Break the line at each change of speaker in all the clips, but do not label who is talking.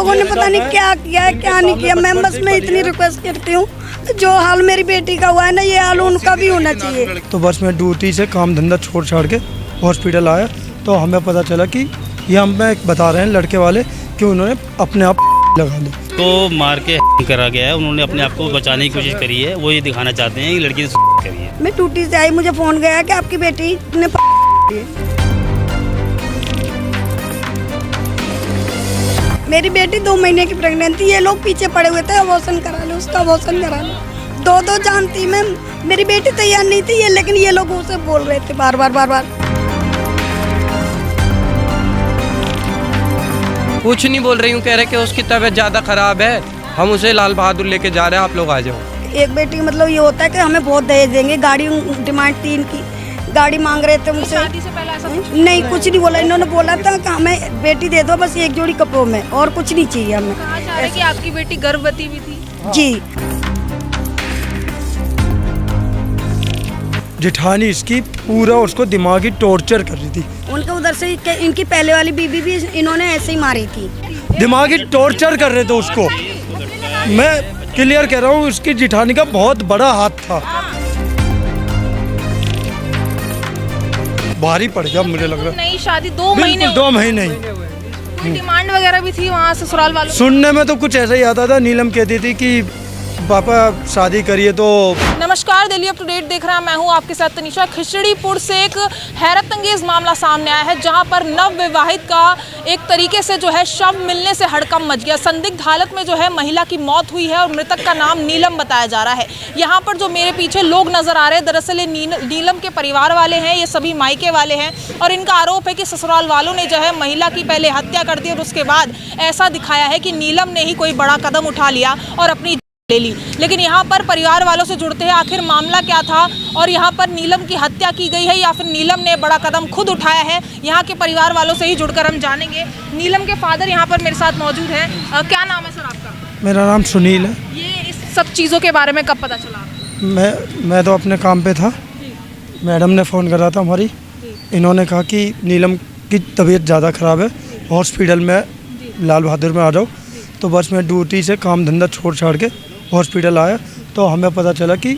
लोगों ने पता नहीं क्या किया है क्या नहीं किया। मैं बस मैं इतनी रिक्वेस्ट करती हूँ, जो हाल मेरी बेटी का हुआ है ना, ये हाल उनका भी होना चाहिए।
तो बस मैं ड्यूटी से काम धंधा छोड़ छाड़ के हॉस्पिटल आया तो हमें पता चला कि ये हमें बता रहे हैं लड़के वाले कि उन्होंने अपने आप लगा ली।
तो मार के करा गया है, उन्होंने अपने आप को बचाने की कोशिश करी है। वो ये दिखाना चाहते हैं कि लड़की ने करी है।
मैं ड्यूटी से आई, मुझे फोन गया कि आपकी बेटी ने मेरी बेटी 2 महीने की प्रेग्नेंट थी। ये लोग पीछे पड़े हुए थे, अबॉर्शन करा लो, उसका अबॉर्शन करा लो। दो जानती मैं, मेरी बेटी तैयार नहीं थी ये, लेकिन ये लोग उसे बोल रहे थे बार बार।
कुछ नहीं बोल रही हूँ, कह रहे कि उसकी तबीयत ज़्यादा ख़राब है, हम उसे लाल बहादुर लेके जा रहे हैं, आप लोग आ जाओ।
एक बेटी मतलब ये होता है कि हमें बहुत दहेज देंगे, गाड़ी डिमांड 3 की गाड़ी मांग रहे थे मुझसे।
शादी से पहले ऐसा
नहीं, कुछ नहीं बोला। इन्होंने बोला था कि हमें बेटी दे दो, बस एक जोड़ी कपड़ों में, और कुछ नहीं चाहिए हमें।
कहा जा रहा है कि आपकी बेटी गर्भवती भी थी।
जी,
जेठानी इसकी पूरा उसको दिमागी टॉर्चर कर रही थी।
उनके उधर से इनकी पहले वाली बीबी भी इन्होंने ऐसे ही मारी थी।
दिमागी टॉर्चर कर रहे थे उसको। मैं क्लियर कह रहा हूँ, उसकी जेठानी का बहुत बड़ा हाथ था। भारी पड़ गया मुझे लग रहा है।
नहीं, शादी 2 महीने,
2 महीने ही।
कोई डिमांड वगैरह भी थी वहाँ ससुराल वालों की?
सुनने में तो कुछ ऐसा ही आता था। नीलम कहती थी कि पापा शादी करिए तो।
नमस्कार, दिल्ली अप टू डेट देख रहा मैं हूँ आपके साथ तनिषा। खिचड़ीपुर से एक हैरत अंगेज मामला सामने आया है, जहाँ पर नव विवाहित का एक तरीके से जो है शव मिलने से हड़कंप मच गया। संदिग्ध हालत में जो है महिला की मौत हुई है और मृतक का नाम नीलम बताया जा रहा है। यहाँ पर जो मेरे पीछे लोग नजर आ रहे हैं, दरअसल ये नीलम के परिवार वाले हैं, ये सभी मायके वाले हैं, और इनका आरोप है कि ससुराल वालों ने जो है महिला की पहले हत्या कर दी और उसके बाद ऐसा दिखाया है कि नीलम ने ही कोई बड़ा कदम उठा लिया और अपनी ले ली। लेकिन यहाँ पर परिवार वालों से जुड़ते हैं, आखिर मामला क्या था और यहाँ पर नीलम की हत्या की गई है या फिर नीलम ने बड़ा कदम खुद उठाया है। यहाँ के परिवार वालों से ही जुड़कर हम जानेंगे। नीलम के फादर यहाँ पर मेरे साथ मौजूद हैं। क्या नाम है सर आपका?
मेरा नाम सुनील है।
ये इस सब चीज़ों के बारे में कब पता चला आपको?
मैं तो अपने काम पे था, मैडम ने फ़ोन करा था हमारी। इन्होंने कहा कि नीलम की तबीयत ज़्यादा ख़राब है, हॉस्पिटल में लाल बहादुर में आ जाओ। तो बस मैं ड्यूटी से काम धंधा छोड़ छाड़ के हॉस्पिटल आया तो हमें पता चला कि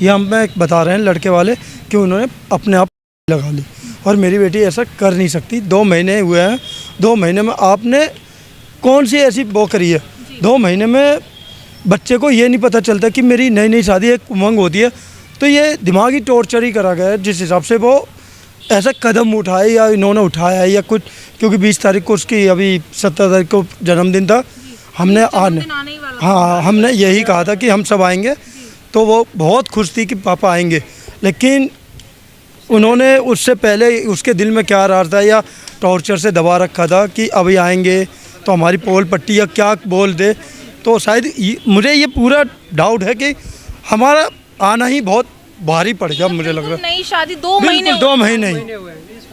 ये हमें बता रहे हैं लड़के वाले कि उन्होंने अपने आप लगा ली। और मेरी बेटी ऐसा कर नहीं सकती। 2 महीने हुए हैं, 2 महीने में आपने कौन सी ऐसी वो करी है? 2 महीने में बच्चे को ये नहीं पता चलता कि मेरी नई नई शादी एक उमंग होती है। तो ये दिमागी टॉर्चर ही करा गया है, जिस हिसाब से वो ऐसा कदम उठाए या इन्होंने उठाया है या कुछ। क्योंकि 20 तारीख को उसकी, अभी 17 तारीख को जन्मदिन था। हमने हमने यही कहा था कि हम सब आएंगे, तो वो बहुत खुश थी कि पापा आएंगे। लेकिन उन्होंने उससे पहले उसके दिल में क्या राज था या टॉर्चर से दबा रखा था कि अभी आएंगे तो हमारी पोल पट्टी या क्या बोल दे। तो शायद मुझे ये पूरा डाउट है कि हमारा आना ही बहुत भारी पड़ गया मुझे लग रहा है।
नई शादी 2 महीने,
2 महीने ही।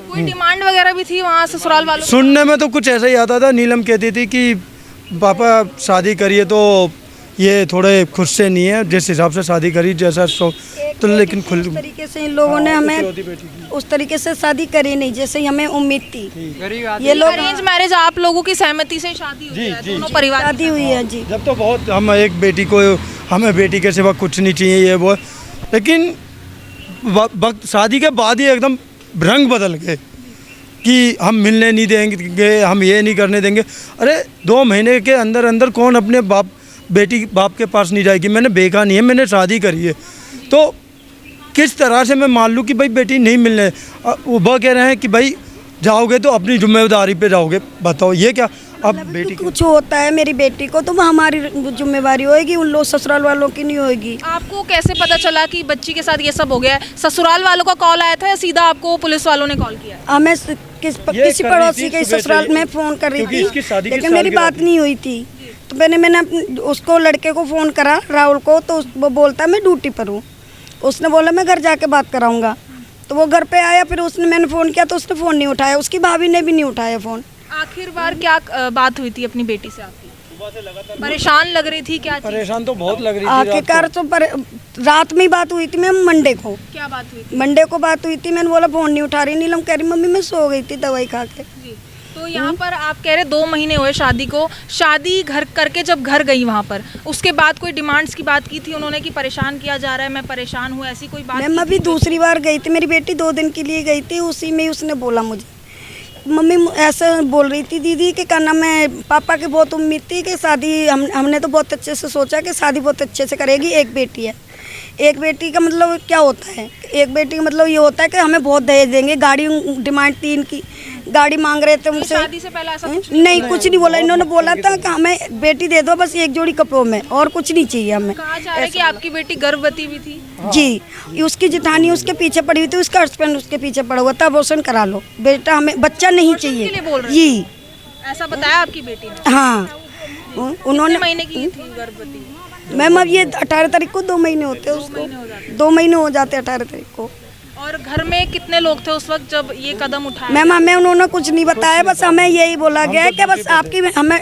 कोई डिमांड वगैरह भी थी वहाँ ससुराल वालों?
सुनने में तो कुछ ऐसा ही आता था। नीलम कहती थी कि पापा शादी करिए तो ये थोड़े खुद से नहीं है, जिस हिसाब से शादी करी जैसा तो। लेकिन खुल
तरीके से इन लोगों ने हमें उस तरीके से शादी करी नहीं जैसे हमें उम्मीद थी। ये लोग
अरेंज मैरिज आप लोगों की सहमति से शादी हुई है? दोनों परिवार
शादी हुई है जी।
जब तो बहुत हम एक बेटी को, हमें बेटी के सिवा कुछ नहीं चाहिए ये वो। लेकिन वक्त शादी के बाद ही एकदम रंग बदल गए कि हम मिलने नहीं देंगे, हम ये नहीं करने देंगे। अरे 2 महीने के अंदर अंदर कौन अपने बेटी बाप के पास नहीं जाएगी? मैंने बेका नहीं है, मैंने शादी करी है। तो किस तरह से मैं मान लूँ कि भाई बेटी नहीं मिलने? वो कह रहे हैं कि भाई जाओगे तो अपनी जिम्मेदारी पे जाओगे। बताओ ये क्या? अब बेटी
कुछ होता है मेरी बेटी को तो वो हमारी जिम्मेवारी होगी, उन लोग ससुराल वालों की नहीं होगी।
आपको कैसे पता चला कि बच्ची के साथ ये सब हो गया है? ससुराल वालों का कॉल आया था या सीधा आपको पुलिस वालों ने कॉल किया?
हमें किसी पड़ोसी के ससुराल में फ़ोन कर रही थी, लेकिन मेरी बात नहीं हुई थी। तो मैंने उसको लड़के को फ़ोन करा, राहुल को, तो वो बोलता मैं ड्यूटी पर हूँ। उसने बोला मैं घर जाके बात कराऊंगा। तो वो घर पे आया, फिर मैंने फ़ोन किया तो उसने फ़ोन नहीं उठाया, उसकी भाभी ने भी नहीं उठाया फ़ोन।
आखिर बार क्या बात हुई थी अपनी बेटी से आपकी? परेशान लग रही थी? क्या
परेशान तो बहुत लग रही थी।
आखिरकार तो रात में ही बात हुई थी मैम, मंडे को।
क्या बात हुई थी?
मंडे को बात हुई थी। मैंने बोला फ़ोन नहीं उठा रही। नीलम कह रही मम्मी मैं सो गई थी दवाई खा के।
तो तो यहाँ पर आप कह रहे 2 महीने हुए शादी को, शादी घर करके जब घर गई वहाँ पर, उसके बाद कोई डिमांड्स की बात की थी उन्होंने कि परेशान किया जा रहा है, मैं परेशान हूँ, ऐसी कोई बात?
मैम अभी दूसरी बार गई थी, मेरी बेटी 2 दिन के लिए गई थी, उसी में उसने बोला मुझे, मम्मी ऐसे बोल रही थी दीदी कि क्या नाम है, पापा की बहुत उम्मीद थी कि शादी हमने तो बहुत अच्छे से सोचा कि शादी बहुत अच्छे से करेगी, एक बेटी है। एक बेटी का मतलब क्या होता है, एक बेटी का मतलब ये होता है कि हमें बहुत दहेज देंगे, गाड़ी डिमांड 3 की गाड़ी मांग रहे थे उनसे।
शादी से पहले ऐसा कुछ
नहीं, कुछ नहीं बोला, इन्होंने बोला था कि हमें बेटी दे दो बस एक जोड़ी कपड़ों में, और कुछ नहीं चाहिए हमें।
कहा जा रहा है कि आपकी बेटी गर्भवती भी थी?
जी, उसकी जिठानी उसके पीछे पड़ी हुई थी, उसका हस्बैंड उसके पीछे पड़ा हुआ था, अबॉर्शन करा लो बेटा, हमें बच्चा नहीं
के लिए
चाहिए
बोल रहे
जी।
ऐसा बताया आपकी बेटी ने?
हाँ, उन्होंने
कितने महीने की थी गर्भवती?
मैम अब ये 18 तारीख को 2 महीने होते हैं उसको, 2 महीने हो जाते हैं 18 तारीख को।
और घर में कितने लोग थे उस वक्त जब ये कदम उठाया?
मैम हमें उन्होंने कुछ नहीं बताया, बस हमें यही बोला गया है कि बस आपकी मैं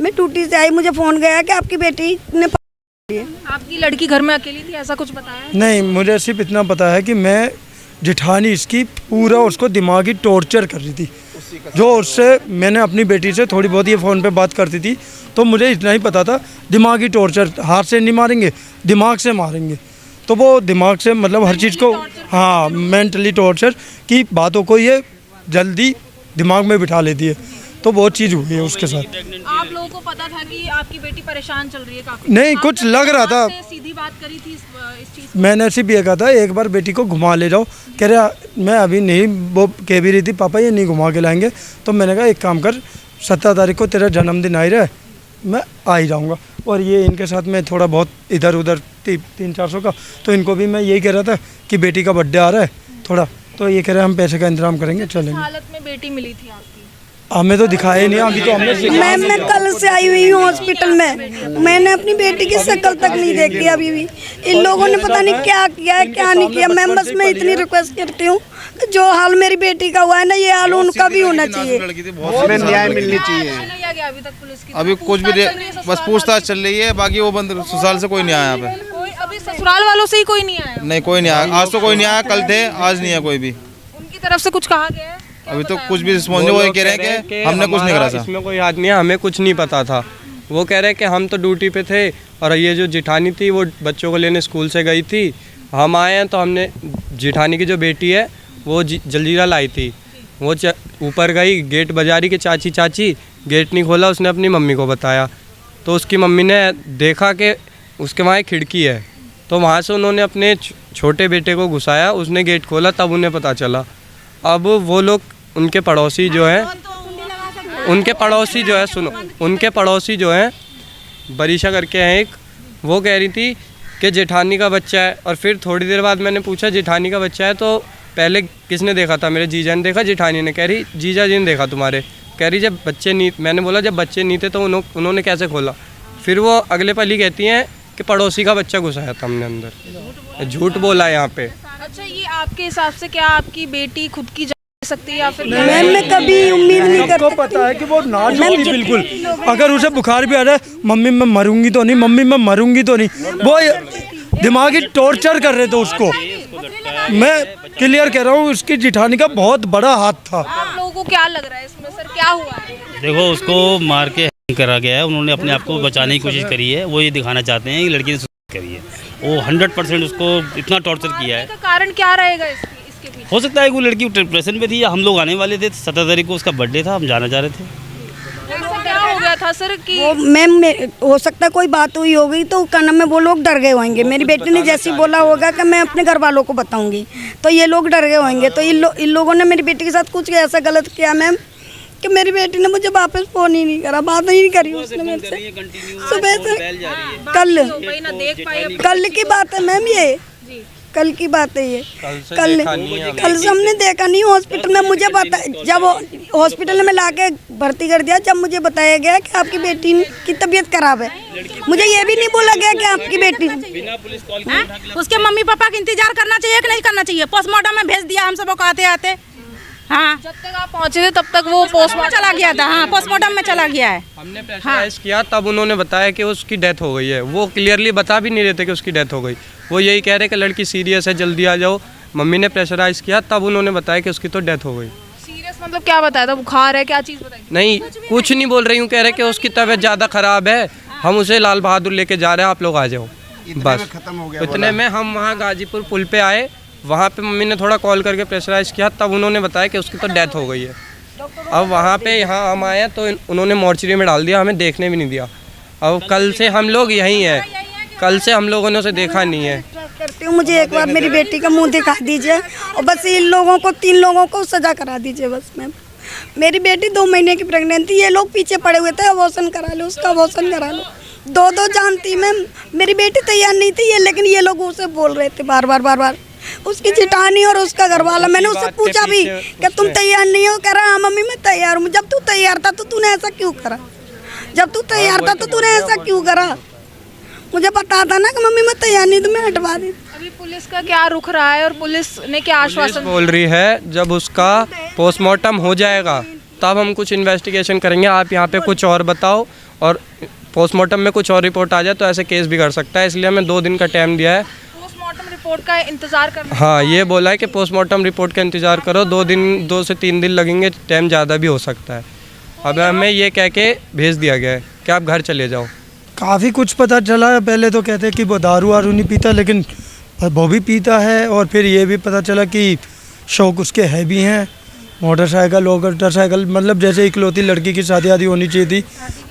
ड्यूटी से आई, मुझे फ़ोन गया कि आपकी बेटी ने
आपकी लड़की घर में अकेली थी, ऐसा कुछ बताया?
नहीं, मुझे सिर्फ इतना पता है कि मैं जिठानी इसकी पूरा उसको दिमागी टॉर्चर कर रही थी, जो उससे मैंने अपनी बेटी से थोड़ी बहुत ये फ़ोन पे बात करती थी, तो मुझे इतना ही पता था दिमागी टॉर्चर, हाथ से नहीं मारेंगे दिमाग से मारेंगे, तो वो दिमाग से मतलब हर चीज़ को, हाँ मेंटली टॉर्चर की बातों को ये जल्दी दिमाग में बिठा लेती है, तो बहुत चीज़ हुई है उसके साथ।
आप लोगों को पता था कि आपकी बेटी परेशान चल रही है काफी?
नहीं, कुछ लग रहा था।
सीधी बात करी थी इस चीज?
मैंने सिर्फ ये कहा था एक बार बेटी को घुमा ले जाओ, कह रहा मैं अभी नहीं, वो कह भी रही थी पापा ये नहीं घुमा के लाएंगे, तो मैंने कहा एक काम कर 17 तारीख को तेरा जन्मदिन आ ही रहा है, मैं आ ही जाऊँगा। और ये इनके साथ में थोड़ा बहुत इधर उधर 300-400 का, तो इनको भी मैं यही कह रहा था कि बेटी का बर्थडे आ रहा है थोड़ा, तो ये कह रहे हैं हम पैसे का इंतजाम करेंगे, चलेंगे।
हालत में बेटी मिली थी आपकी?
हमें तो दिखाया नहीं, अभी तो हमने
मैम मैं कल से आई हुई हूँ हॉस्पिटल में, मैंने अपनी बेटी की शक्ल तक नहीं देखी अभी भी। इन लोगों ने पता नहीं क्या किया है क्या नहीं किया। मैम बस मैं इतनी रिक्वेस्ट करती हूँ कि जो हाल मेरी बेटी का हुआ है ना, ये हाल उनका भी होना चाहिए।
हमें न्याय मिलनी चाहिए।
अभी तक पुलिस की
अभी कुछ भी बस पूछताछ चल रही है, बाकी वो बंद ससुराल से कोई नहीं आया यहाँ पे।
कोई अभी ससुराल वालों से ही कोई नहीं आया?
नहीं, कोई नहीं आया, आज तो कोई नहीं आया, कल थे, आज नहीं है कोई भी।
उनकी तरफ से कुछ कहा गया है?
अभी तो कुछ भी रिस्पॉन्स नहीं, वो कह रहे हैं कि हमने कुछ नहीं करा था।
इसमें कोई हाथ नहीं है, हमें कुछ नहीं पता था। वो कह रहे हैं कि हम तो ड्यूटी पे थे और ये जो जिठानी थी वो बच्चों को लेने स्कूल से गई थी, हम आए हैं तो हमने जिठानी की जो बेटी है वो जलजीरा लाई थी, वो ऊपर गई, गेट बजा रही कि चाची चाची, गेट नहीं खोला, उसने अपनी मम्मी को बताया, तो उसकी मम्मी ने देखा कि उसके वहाँ एक खिड़की है, तो वहाँ से उन्होंने अपने छोटे बेटे को घुसाया, उसने गेट खोला, तब उन्हें पता चला। अब वो लोग उनके पड़ोसी जो हैं, उनके पड़ोसी जो है, सुनो, उनके पड़ोसी जो हैं बरीशा करके हैं एक, वो कह रही थी कि जेठानी का बच्चा है। और फिर थोड़ी देर बाद मैंने पूछा जेठानी का बच्चा है तो पहले किसने देखा था? मेरे जीजा ने देखा। जेठानी ने कह रही जीजा जी ने देखा तुम्हारे। कह रही जब बच्चे नहीं, मैंने बोला जब बच्चे नहीं थे तो उन्होंने कैसे खोला? फिर वो अगले पल ही कहती हैं कि पड़ोसी का बच्चा घुसाया था हमने अंदर। झूठ बोला यहाँ पे।
अच्छा, ये आपके हिसाब से क्या आपकी बेटी खुद की जा सकती है या फिर
मैम मैं कभी उम्मीद नहीं
सबको
करती।
पता है कि वो नाजुक थी बिल्कुल, अगर उसे बुखार भी आ रहा है, मम्मी मैं मरूंगी तो नहीं, मम्मी मैं मरूंगी तो नहीं, वो दिमागी टॉर्चर कर रहे थे उसको। मैं क्लियर कह रहा हूँ, उसकी जिठानी का बहुत बड़ा हाथ था।
आप लोगों को क्या लग रहा है इसमें सर, क्या हुआ है?
देखो, उसको मार के करा गया है, उन्होंने अपने आप को बचाने की कोशिश करी है, वो ये दिखाना चाहते हैं कि लड़की ने सुसाइड करी है। वो 100% उसको इतना टॉर्चर किया है।
का कारण क्या रहेगा इसके पीछे?
हो सकता है कि वो लड़की डिप्रेशन में थी, या हम लोग आने वाले थे, 17 तारीख को उसका बर्थडे था, हम जाना चाह रहे थे।
ऐसा क्या हो गया था सर कि
वो मैम हो सकता है कोई बात हुई होगी तो क्या नाम है वो लोग डर गए होंगे। मेरी बेटी ने जैसे बोला होगा कि मैं अपने घर वालों को बताऊंगी, तो ये लोग डर गए होंगे। तो इन लोगों ने मेरी बेटी के साथ कुछ ऐसा गलत किया मैम कि मेरी बेटी ने मुझे वापस फ़ोन ही नहीं करा, बात ही नहीं करी उसने मेरे से सुबह से। कल की बात है मैम, ये कल की बात है ये। कल से हमने देखा नहीं हॉस्पिटल में। मुझे पता जब हॉस्पिटल में लाके भर्ती कर दिया, जब मुझे बताया गया कि आपकी बेटी की तबीयत खराब है, मुझे ये भी नहीं बोला गया कि आपकी बेटी।
उसके मम्मी पापा का इंतजार करना चाहिए कि नहीं करना चाहिए? पोस्टमार्टम में भेज दिया हम सबको आते आते। हाँ,
जब तक आप पहुंचे थे तब तक वो पोस्टमार्टम
चला गया था। हाँ, पोस्टमार्टम में चला गया है।
हमने प्रेशराइज किया, तब उन्होंने बताया कि उसकी डेथ हो गई है। वो क्लियरली बता भी नहीं रहे थे कि उसकी डेथ हो गई, वो यही कह रहे कि लड़की सीरियस है, जल्दी आ जाओ। मम्मी ने प्रेशराइज किया, तब उन्होंने बताया कि उसकी तो डेथ हो गई।
सीरियस मतलब क्या बताया था? बुखार है, क्या चीज़ बताई?
नहीं कुछ नहीं बोल रही हूँ, कह रहे कि उसकी तबीयत ज़्यादा ख़राब है, हम उसे लाल बहादुर लेके जा रहे हैं, आप लोग आ जाओ। बस
खत्म हो गया।
इतने में हम वहाँ गाजीपुर पुल पे आए, वहाँ पे मम्मी ने थोड़ा कॉल करके प्रेशराइज किया, तब उन्होंने बताया कि उसकी तो डेथ हो गई है। अब वहाँ पे यहाँ हम आए तो उन्होंने मॉर्चरी में डाल दिया, हमें देखने भी नहीं दिया। अब कल से हम लोग यहीं हैं, कल से हम लोगों ने उसे देखा नहीं है।
करती हूँ, मुझे एक बार मेरी बेटी का मुंह दिखा दीजिए और बस इन लोगों को 3 लोगों को सजा करा दीजिए बस मैम। मेरी बेटी 2 महीने की प्रेग्नेंट थी, ये लोग पीछे पड़े हुए थे, अबॉर्शन करा लो, उसका अबॉर्शन करा लो। 2 जानती मैम, मेरी बेटी तैयार नहीं थी ये, लेकिन ये लोग उसे बोल रहे थे बार बार उसकी जिटानी और उसका घरवाला। मैंने उससे पूछा भी कि तुम तैयार नहीं हो? कह रहा हाँ मम्मी मैं तैयार हूँ। जब तू तैयार था तो तूने ऐसा क्यों करा? जब तू तैयार था तो तूने ऐसा क्यों करा? मुझे पता था ना कि मम्मी मैं तैयार नहीं, तो मैं हटवा दी।
अभी पुलिस का क्या रुख रहा है और पुलिस ने क्या आश्वासन
बोल रही है जब उसका पोस्टमार्टम हो जाएगा तब हम कुछ इन्वेस्टिगेशन करेंगे, आप यहाँ पे कुछ और बताओ, और पोस्टमार्टम में कुछ और रिपोर्ट आ जाए तो ऐसे केस भी कर सकता है, इसलिए हमें 2 दिन का टाइम दिया है।
पोस्टमार्टम रिपोर्ट का इंतजार करना?
हाँ, ये बोला है कि पोस्टमार्टम रिपोर्ट का इंतज़ार करो, 2 से 3 दिन लगेंगे, टाइम ज़्यादा भी हो सकता है। अब हमें ये कह के भेज दिया गया है कि आप घर चले जाओ।
काफ़ी कुछ पता चला है। पहले तो कहते कि वो दारू वारू नहीं पीता, लेकिन वो भी पीता है। और फिर ये भी पता चला कि शौक उसके है भी हैं, मोटरसाइकिल, मतलब जैसे इकलौती लड़की की शादी आदि होनी चाहिए थी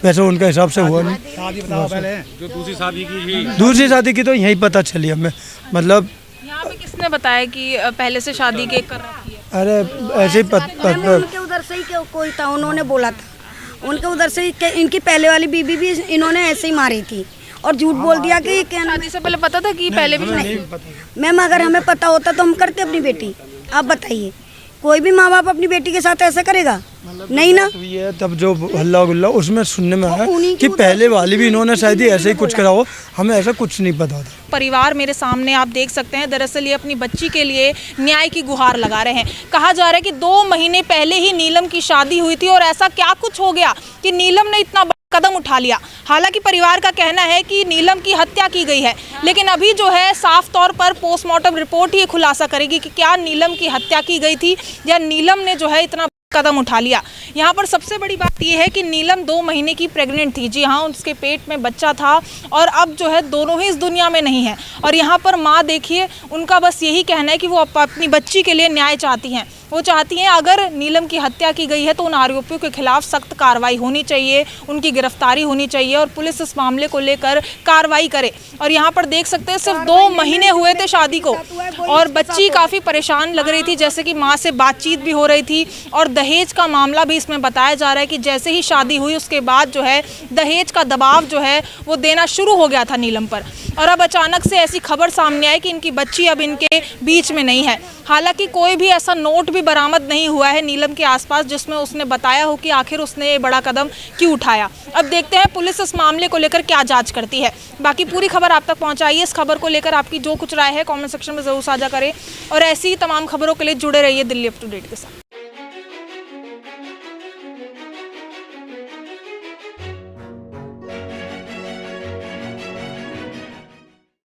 वैसे उनका हिसाब से हुआ नहीं।
शादी बताओ पहले, जो दूसरी शादी की थी।
दूसरी शादी की तो यहीं पता चली हमें, मतलब
यहाँ पे किसने बताया कि पहले से शादी के कर रखी है?
अरे ऐसे
उनके उधर से ही कोई था, उन्होंने बोला था उनके उधर से ही इनकी पहले वाली बीबी भी इन्होंने ऐसे ही मारी थी और झूठ बोल दिया कि
शादी से पहले पता था कि पहले भी
नहीं। मैम अगर हमें पता होता तो हम करते अपनी बेटी। आप बताइए, कोई भी माँ बाप अपनी बेटी के साथ ऐसा करेगा? नहीं ना।
तो ये तब जो हल्ला गुल्ला उसमें सुनने में आया कि पहले वाली भी इन्होंने शायद ही ऐसे ही कुछ करा हो, हमें ऐसा कुछ नहीं पता था।
परिवार मेरे सामने आप देख सकते हैं, दरअसल ये अपनी बच्ची के लिए न्याय की गुहार लगा रहे हैं। कहा जा रहा है कि 2 महीने पहले ही नीलम की शादी हुई थी और ऐसा क्या कुछ हो गया कि नीलम ने इतना कदम उठा लिया। हालांकि परिवार का कहना है कि नीलम की हत्या की गई है, लेकिन अभी जो है साफ तौर पर पोस्टमार्टम रिपोर्ट ही खुलासा करेगी कि क्या नीलम की हत्या की गई थी या नीलम ने जो है इतना कदम उठा लिया। यहाँ पर सबसे बड़ी बात यह है कि नीलम 2 महीने की प्रेग्नेंट थी। जी हाँ, उसके पेट में बच्चा था और अब जो है दोनों ही इस दुनिया में नहीं है। और यहाँ पर माँ देखिए, उनका बस यही कहना है कि वो अपनी बच्ची के लिए न्याय चाहती हैं। वो चाहती हैं अगर नीलम की हत्या की गई है तो उन आरोपियों के खिलाफ सख्त कार्रवाई होनी चाहिए, उनकी गिरफ्तारी होनी चाहिए और पुलिस इस मामले को लेकर कार्रवाई करे। और यहाँ पर देख सकते हैं सिर्फ 2 महीने हुए थे शादी को और बच्ची काफ़ी परेशान लग रही थी, जैसे कि माँ से बातचीत भी हो रही थी। और दहेज का मामला भी इसमें बताया जा रहा है कि जैसे ही शादी हुई उसके बाद जो है दहेज का दबाव जो है वो देना शुरू हो गया था नीलम पर। और अब अचानक से ऐसी खबर सामने आई कि इनकी बच्ची अब इनके बीच में नहीं है। हालांकि कोई भी ऐसा नोट भी बरामद नहीं हुआ है नीलम के आसपास जिसमें उसने बताया हो कि आखिर उसने ये बड़ा कदम क्यों उठाया। अब देखते हैं पुलिस इस मामले को लेकर क्या जांच करती है। बाकी पूरी खबर आप तक पहुंचाइए। इस खबर को लेकर आपकी जो कुछ राय है कमेंट सेक्शन में ज़रूर साझा करें और ऐसी ही तमाम खबरों के लिए जुड़े रहिए दिल्ली अप टू डेट के साथ।